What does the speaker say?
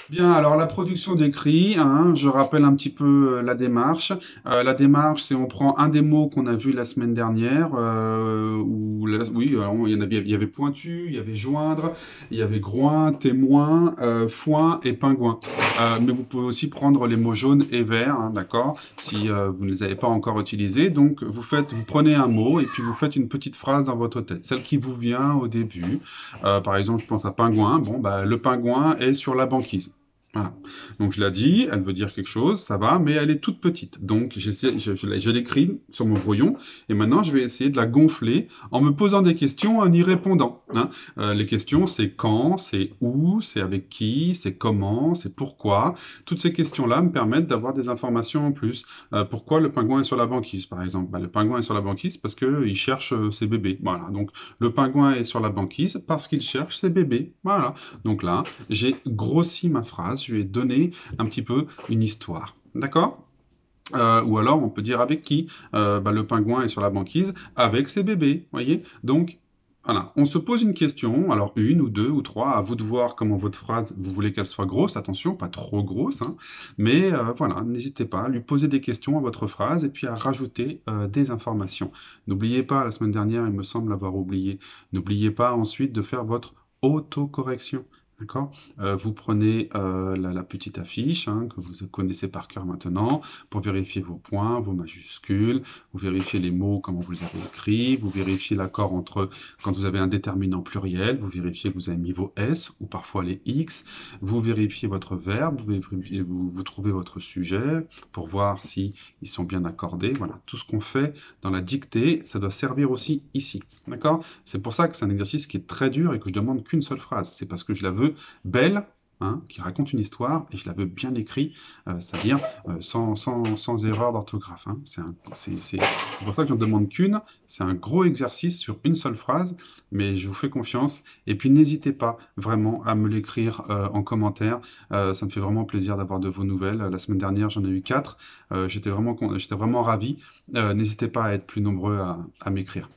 Bien, alors la production d'écrit, hein, je rappelle un petit peu la démarche. La démarche, c'est on prend un des mots qu'on a vu la semaine dernière, oui, alors, il y avait pointu, il y avait joindre, il y avait groin, témoin, foin et pingouin. Mais vous pouvez aussi prendre les mots jaunes et verts, hein, d'accord, si vous ne les avez pas encore utilisés. Donc vous prenez un mot et puis vous faites une petite phrase dans votre tête, celle qui vous vient au début. Par exemple, je pense à pingouin. Bon, bah, le pingouin est sur la banquise. Voilà. Donc je l'ai dit, elle veut dire quelque chose, ça va, mais elle est toute petite. Donc je l'écris sur mon brouillon, et maintenant je vais essayer de la gonfler en me posant des questions, en y répondant, hein. Les questions, c'est quand, c'est où, c'est avec qui, c'est comment, c'est pourquoi. Toutes ces questions-là me permettent d'avoir des informations en plus. Pourquoi le pingouin est sur la banquise, par exemple? Bah, le pingouin est sur la banquise parce qu'il cherche ses bébés. Voilà. Donc le pingouin est sur la banquise parce qu'il cherche ses bébés. Voilà. Donc là, j'ai grossi ma phrase, je lui ai donné un petit peu une histoire. D'accord? Ou alors, on peut dire avec qui? Bah, le pingouin est sur la banquise avec ses bébés, voyez? Donc, voilà, on se pose une question, alors une ou deux ou trois, à vous de voir comment votre phrase, vous voulez qu'elle soit grosse, attention, pas trop grosse, hein, mais voilà, n'hésitez pas à lui poser des questions à votre phrase et puis à rajouter des informations. N'oubliez pas, la semaine dernière, il me semble avoir oublié, n'oubliez pas ensuite de faire votre autocorrection. D'accord? Vous prenez la petite affiche hein, que vous connaissez par cœur maintenant pour vérifier vos points, vos majuscules, vous vérifiez les mots, comment vous les avez écrits, vous vérifiez l'accord entre quand vous avez un déterminant pluriel, vous vérifiez que vous avez mis vos S ou parfois les X, vous vérifiez votre verbe, vous trouvez votre sujet pour voir si ils sont bien accordés. Voilà, tout ce qu'on fait dans la dictée, ça doit servir aussi ici. D'accord? C'est pour ça que c'est un exercice qui est très dur et que je demande qu'une seule phrase. C'est parce que je la veux belle, hein, qui raconte une histoire, et je la veux bien écrite, c'est-à-dire sans erreur d'orthographe, hein. C'est pour ça que j'en demande qu'une. C'est un gros exercice sur une seule phrase, mais je vous fais confiance. Et puis n'hésitez pas vraiment à me l'écrire en commentaire. Ça me fait vraiment plaisir d'avoir de vos nouvelles. La semaine dernière, j'en ai eu 4. J'étais vraiment ravi. N'hésitez pas à être plus nombreux à m'écrire.